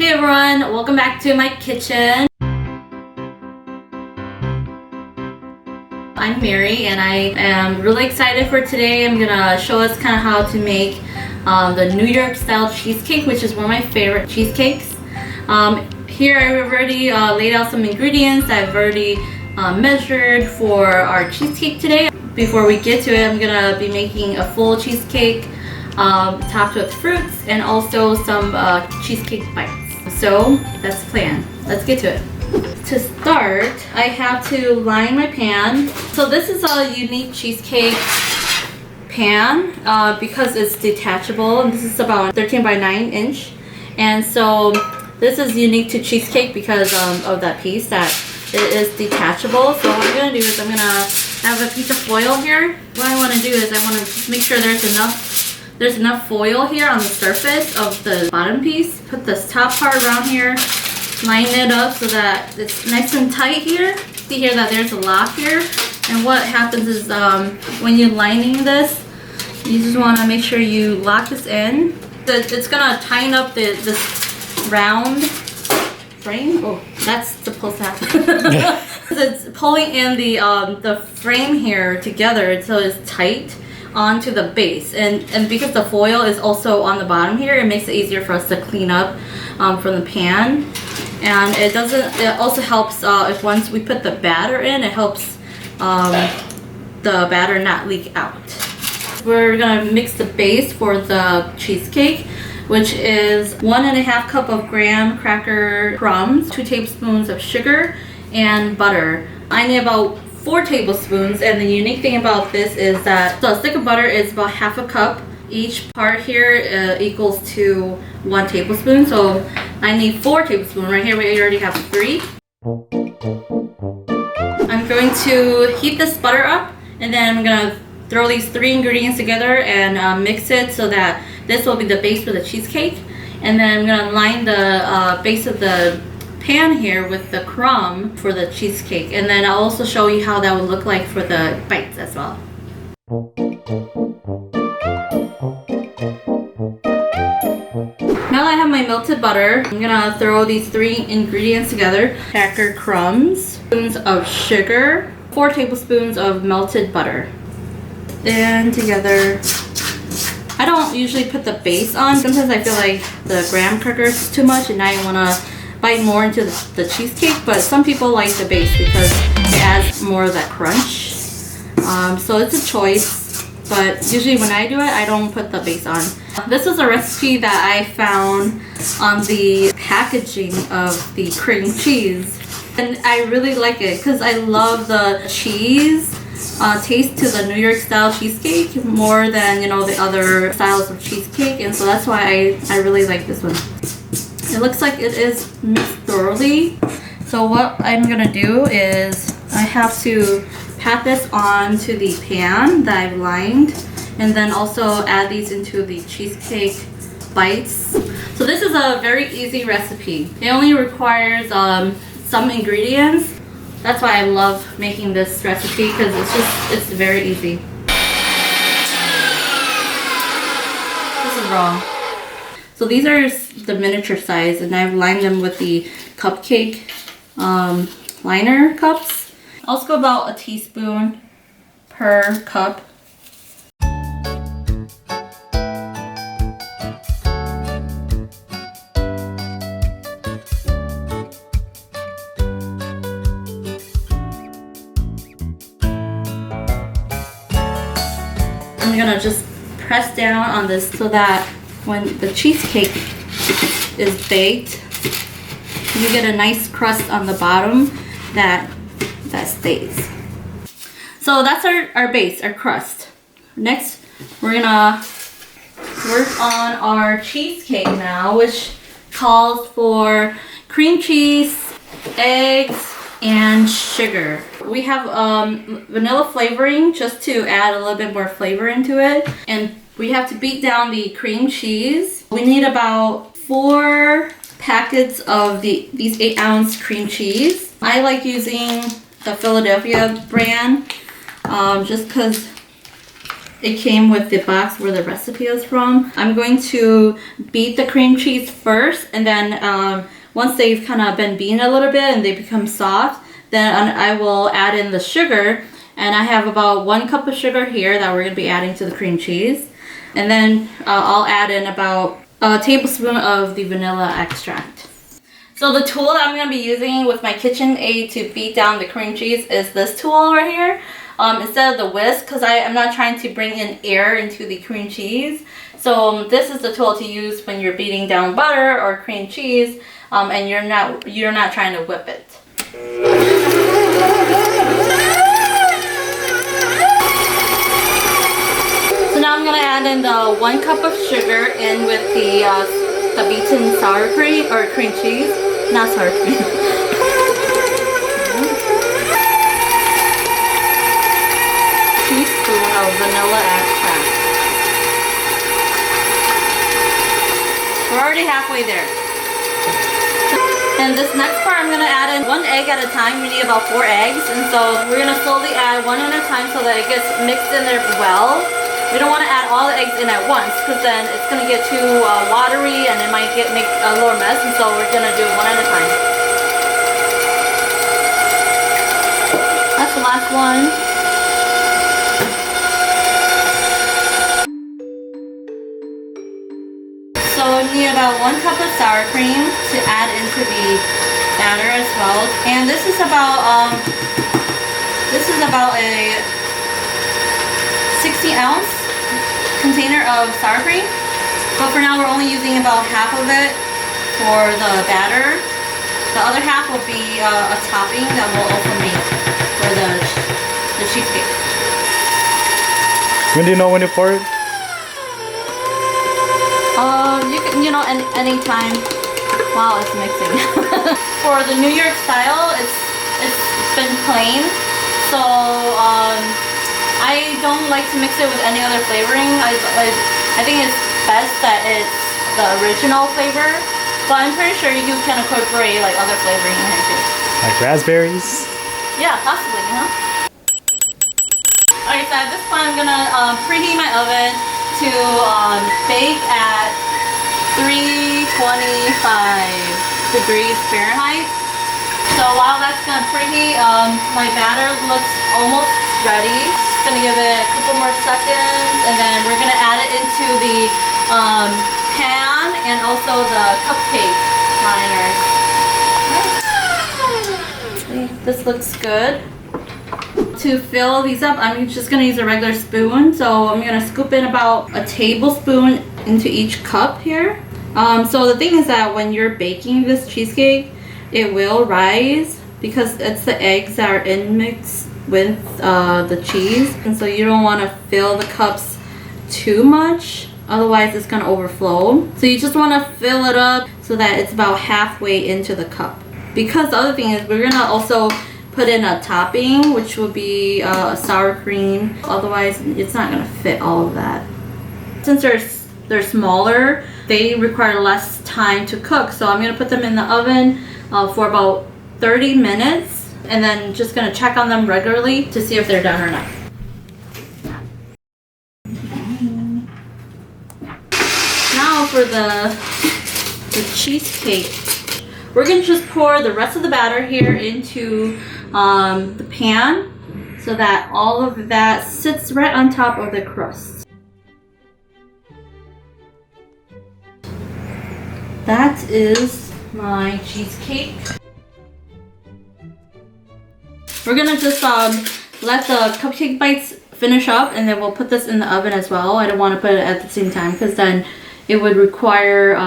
Hey everyone, welcome back to my kitchen. I'm Mary and I am really excited for today. I'm gonna show us kind of how to make the New York style cheesecake, which is one of my favorite cheesecakes. Here I've already laid out some ingredients that I've already measured for our cheesecake today. Before we get to it, I'm gonna be making a full cheesecake topped with fruits and also some cheesecake bites. So that's the plan. Let's get to it. To start, I have to line my pan. So this is a unique cheesecake pan because it's detachable. This is about 13 by 9 inch. And so this is unique to cheesecake because of that piece that it is detachable. So what I'm gonna do is I'm gonna have a piece of foil here. What I wanna do is I wanna just make sure there's enough foil here on the surface of the bottom piece. Put this top part around here, line it up so that it's nice and tight here. See here that there's a lock here. And what happens is when you're lining this, you just want to make sure you lock this in. It's gonna tighten up this round frame. Oh, that's supposed to happen. It's pulling in the frame here together so it's tight onto the base, and because the foil is also on the bottom here, it makes it easier for us to clean up from the pan. And it also helps if once we put the batter in, it helps the batter not leak out. We're gonna mix the base for the cheesecake, which is 1.5 cup of graham cracker crumbs, 2 tablespoons of sugar, and butter. I need about 4 tablespoons, and the unique thing about this is that the stick of butter is about 1/2 cup. Each part here equals to 1 tablespoon, so I need 4 tablespoons. Right here we already have 3. I'm going to heat this butter up, and then I'm gonna throw these 3 ingredients together and mix it so that this will be the base for the cheesecake. And then I'm gonna line the base of the pan here with the crumb for the cheesecake, and then I'll also show you how that would look like for the bites as well. Now I have my melted butter, I'm gonna throw these 3 ingredients together. Cracker crumbs, spoons of sugar, 4 tablespoons of melted butter. Then together. I don't usually put the base on. Sometimes I feel like the graham cracker is too much and I want to bite more into the cheesecake, but some people like the base because it adds more of that crunch. So it's a choice, but usually when I do it, I don't put the base on. This is a recipe that I found on the packaging of the cream cheese, and I really like it because I love the cheese taste to the New York style cheesecake more than the other styles of cheesecake, and so that's why I really like this one. It looks like it is mixed thoroughly. So what I'm gonna do is I have to pat this onto the pan that I've lined, and then also add these into the cheesecake bites. So this is a very easy recipe. It only requires some ingredients. That's why I love making this recipe, because it's very easy. This is wrong. So these are the miniature size, and I've lined them with the cupcake liner cups. Also go about a teaspoon per cup. I'm gonna just press down on this so that when the cheesecake is baked, you get a nice crust on the bottom that stays. So that's our base, our crust. Next, we're gonna work on our cheesecake now, which calls for cream cheese, eggs, and sugar. We have vanilla flavoring just to add a little bit more flavor into it, and we have to beat down the cream cheese. We need about 4 packets of these 8-ounce cream cheese. I like using the Philadelphia brand just because It came with the box where the recipe is from. I'm going to beat the cream cheese first, and then once they've kind of been beaten a little bit and they become soft, then I will add in the sugar. And I have about 1 cup of sugar here that we're going to be adding to the cream cheese. And then I'll add in about a tablespoon of the vanilla extract. So the tool that I'm going to be using with my KitchenAid to beat down the cream cheese is this tool right here. Instead of the whisk, because I'm not trying to bring in air into the cream cheese. So this is the tool to use when you're beating down butter or cream cheese, and you're not trying to whip it. So now I'm gonna add in the 1 cup of sugar in with the beaten sour cream or cream cheese, not sour cream. Teaspoon of vanilla extract. We're already halfway there. And this next part, I'm gonna add in 1 egg at a time. We need about 4 eggs, and so we're gonna slowly add 1 at a time so that it gets mixed in there well. We don't want to add all the eggs in at once, because then it's gonna get too watery and it might make a little mess. And so we're gonna do 1 at a time. That's the last one. So we need about 1 cup of sour cream to add into the batter as well. And this is about a 60-ounce container of sour cream. But for now we're only using about half of it for the batter. The other half will be a topping that we'll also make for the cheesecake. When do you know when to pour it? You can, anytime while it's mixing. For the New York style, it's been plain, so I don't like to mix it with any other flavoring. I think it's best that it's the original flavor, but I'm pretty sure you can incorporate like other flavoring in here too. Like raspberries? Yeah, possibly, Alright, so at this point I'm gonna preheat my oven to bake at 325 degrees Fahrenheit. So while that's gonna preheat, my batter looks almost ready. Just gonna give it a couple more seconds, and then we're gonna add it into the pan and also the cupcake liners. This looks good. To fill these up, I'm just gonna use a regular spoon. So I'm gonna scoop in about a tablespoon into each cup here. So the thing is that when you're baking this cheesecake, it will rise because it's the eggs that are in mixed with the cheese, and so you don't want to fill the cups too much, otherwise it's gonna overflow. So you just want to fill it up so that it's about halfway into the cup. Because the other thing is we're gonna also put in a topping, which will be sour cream. Otherwise, it's not gonna fit all of that. Since they're smaller, they require less time to cook. So I'm gonna put them in the oven for about 30 minutes, and then just gonna check on them regularly to see if they're done or not. Now for the cheesecake. We're gonna just pour the rest of the batter here into the pan so that all of that sits right on top of the crust. That is my cheesecake. We're gonna just let the cupcake bites finish up, and then we'll put this in the oven as well. I don't want to put it at the same time because then it would require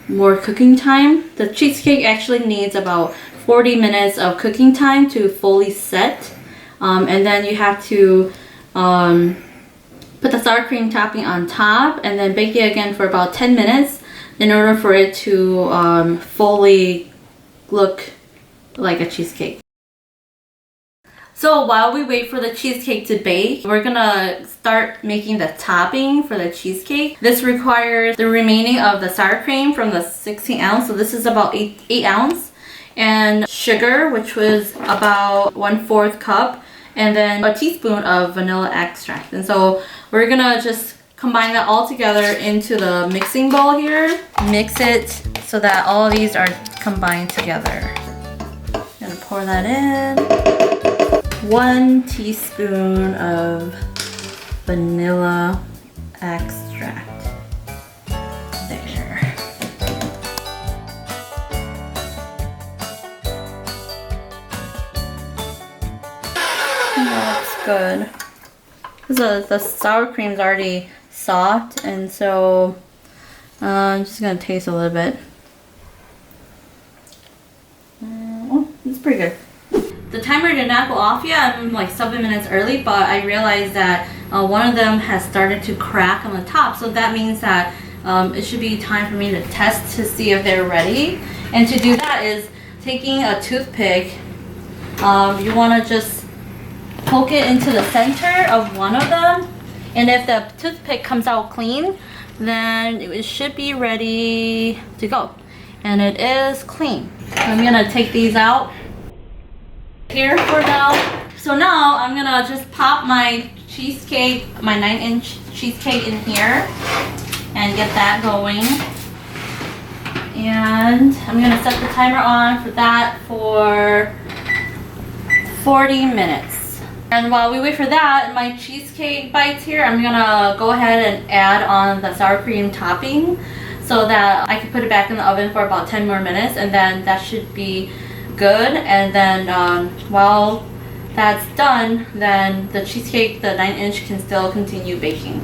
more cooking time. The cheesecake actually needs about 40 minutes of cooking time to fully set, and then you have to put the sour cream topping on top and then bake it again for about 10 minutes in order for it to fully look like a cheesecake. So while we wait for the cheesecake to bake, we're gonna start making the topping for the cheesecake. This requires the remaining of the sour cream from the 16 ounce, so this is about 8 ounce, and sugar, which was about 1/4 cup, and then a teaspoon of vanilla extract. And so we're gonna just combine that all together into the mixing bowl here. Mix it so that all of these are combined together. Gonna pour that in. 1 teaspoon of vanilla extract. There. That looks good. The sour cream's already soft, and so I'm just gonna taste a little bit. Oh, it's pretty good. The timer did not go off yet. I'm like 7 minutes early, but I realized that one of them has started to crack on the top, so that means that it should be time for me to test to see if they're ready. And to do that is taking a toothpick. You want to just poke it into the center of one of them, and if the toothpick comes out clean, then it should be ready to go. And it is clean. I'm gonna take these out here for now. So now I'm gonna just pop my cheesecake, my 9-inch cheesecake in here and get that going. And I'm gonna set the timer on for that for 40 minutes. And while we wait for that, my cheesecake bites here, I'm gonna go ahead and add on the sour cream topping so that I can put it back in the oven for about 10 more minutes, and then that should be good. And then while that's done, then the cheesecake, the 9-inch, can still continue baking.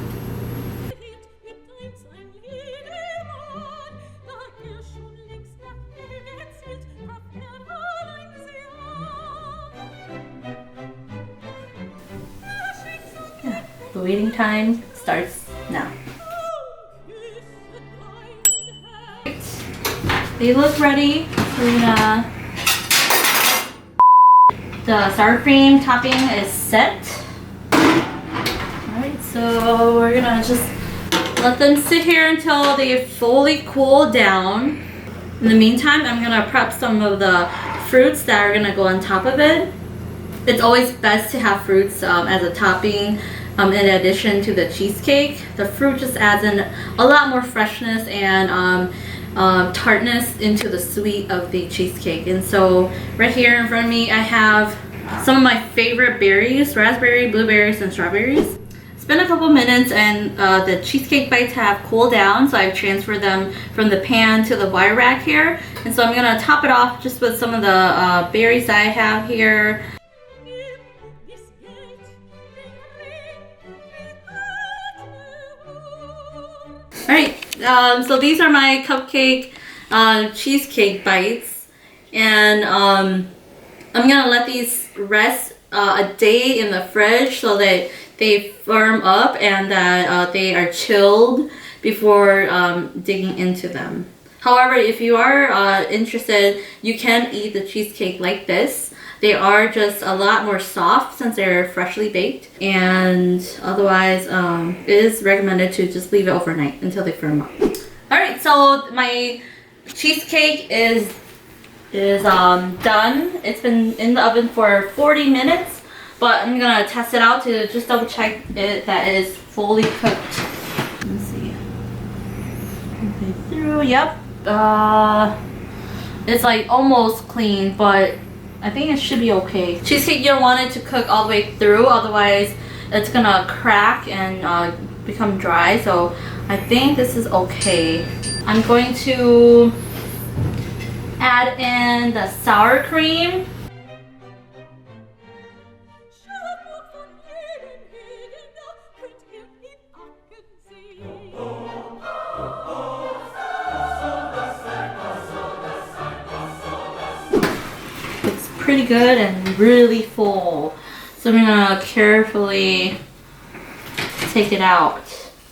Yeah, the waiting time starts now. They look ready. We're gonna, the sour cream topping is set. Alright, so we're gonna just let them sit here until they fully cool down. In the meantime, I'm gonna prep some of the fruits that are gonna go on top of it. It's always best to have fruits as a topping in addition to the cheesecake. The fruit just adds in a lot more freshness and tartness into the sweet of the cheesecake. And so right here in front of me I have some of my favorite berries: raspberry, blueberries, and strawberries. It's been a couple minutes and the cheesecake bites have cooled down, so I've transferred them from the pan to the wire rack here. And so I'm gonna top it off just with some of the berries that I have here. Alright, so these are my cupcake cheesecake bites, and I'm gonna let these rest a day in the fridge so that they firm up and that they are chilled before digging into them. However, if you are interested, you can eat the cheesecake like this. They are just a lot more soft since they're freshly baked, and otherwise it is recommended to just leave it overnight until they firm up. Alright, so my cheesecake is done. It's been in the oven for 40 minutes, but I'm gonna test it out to just double check it that it is fully cooked. Let's see. Okay, through, yep. It's like almost clean, but I think it should be okay. Cheesecake, you don't want it to cook all the way through, otherwise it's gonna crack and become dry. So I think this is okay. I'm going to add in the sour cream. Pretty good and really full, so I'm gonna carefully take it out.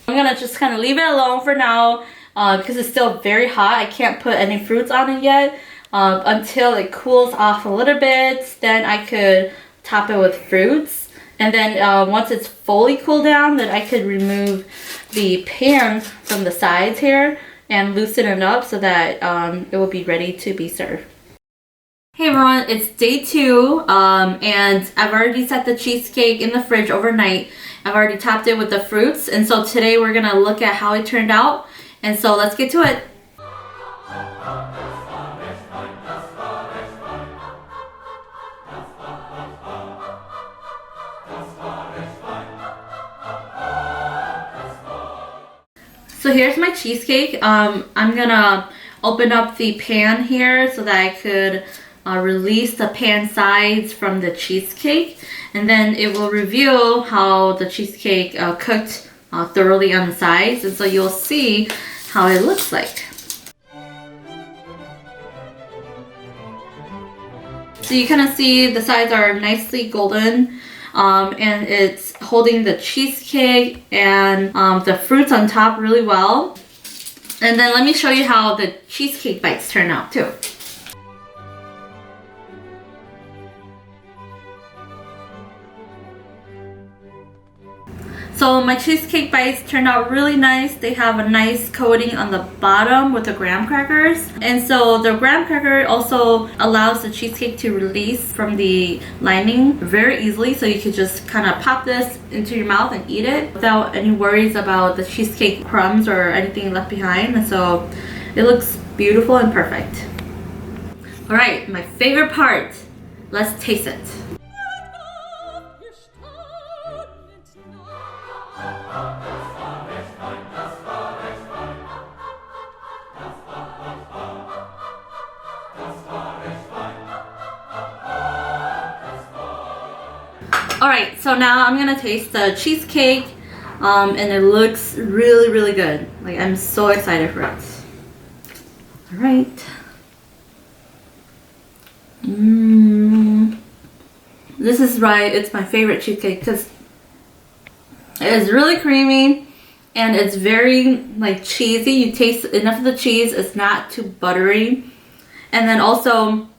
I'm gonna just kind of leave it alone for now because it's still very hot. I can't put any fruits on it yet until it cools off a little bit. Then I could top it with fruits, and then once it's fully cooled down, then I could remove the pan from the sides here and loosen it up so that it will be ready to be served. Hey everyone, it's day 2, and I've already set the cheesecake in the fridge overnight. I've already topped it with the fruits, and so today we're gonna look at how it turned out. And so let's get to it. So here's my cheesecake. I'm gonna open up the pan here so that I could release the pan sides from the cheesecake, and then it will reveal how the cheesecake cooked thoroughly on the sides, and so you'll see how it looks like. So you kind of see the sides are nicely golden, and it's holding the cheesecake and the fruits on top really well. And then let me show you how the cheesecake bites turn out too. So my cheesecake bites turned out really nice. They have a nice coating on the bottom with the graham crackers. And so the graham cracker also allows the cheesecake to release from the lining very easily. So you could just kind of pop this into your mouth and eat it without any worries about the cheesecake crumbs or anything left behind. And so it looks beautiful and perfect. All right, my favorite part. Let's taste it. Alright, so now I'm gonna taste the cheesecake, and it looks really, really good. Like, I'm so excited for it. Alright. This is right, it's my favorite cheesecake because it is really creamy and it's very like cheesy. You taste enough of the cheese, it's not too buttery. And then also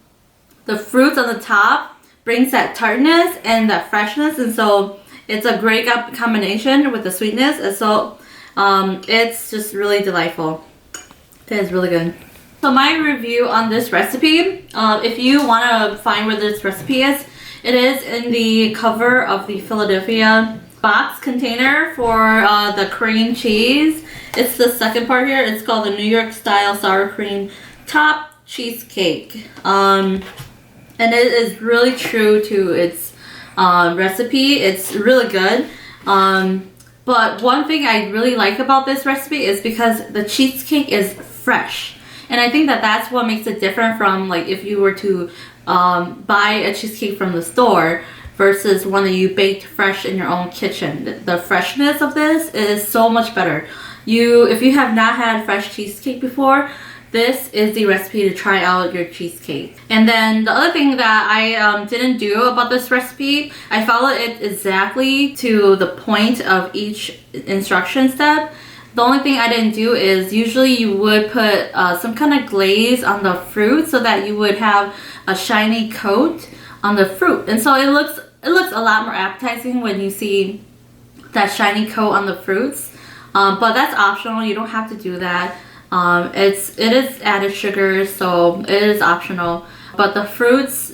the fruits on the top brings that tartness and that freshness, and so it's a great combination with the sweetness, and so it's just really delightful. It is really good. So my review on this recipe, if you want to find where this recipe is, it is in the cover of the Philadelphia box container for the cream cheese. It's the second part here. It's called the New York style sour cream top cheesecake. And it is really true to its recipe. It's really good. But one thing I really like about this recipe is because the cheesecake is fresh. And I think that that's what makes it different from like if you were to buy a cheesecake from the store versus one that you baked fresh in your own kitchen. The freshness of this is so much better. If you have not had fresh cheesecake before, this is the recipe to try out your cheesecake. And then the other thing that I didn't do about this recipe, I followed it exactly to the point of each instruction step. The only thing I didn't do is usually you would put some kind of glaze on the fruit so that you would have a shiny coat on the fruit. And so it looks a lot more appetizing when you see that shiny coat on the fruits. But that's optional. You don't have to do that. It is added sugar, so it is optional. But the fruits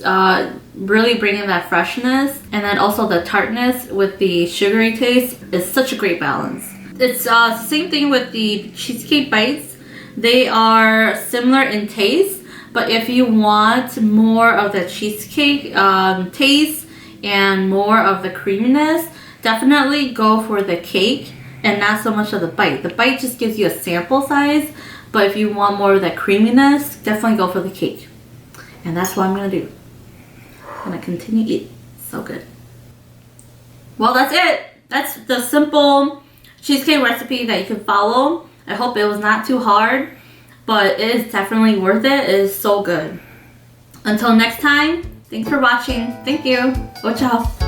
really bring in that freshness, and then also the tartness with the sugary taste is such a great balance. It's the same thing with the cheesecake bites. They are similar in taste, but if you want more of the cheesecake taste and more of the creaminess, definitely go for the cake and not so much of the bite. The bite just gives you a sample size, but if you want more of that creaminess, definitely go for the cake. And that's what I'm gonna do. I'm gonna continue to eat. So good. Well, that's it. That's the simple cheesecake recipe that you can follow. I hope it was not too hard, but it is definitely worth it. It is so good. Until next time, thanks for watching. Thank you. Ciao.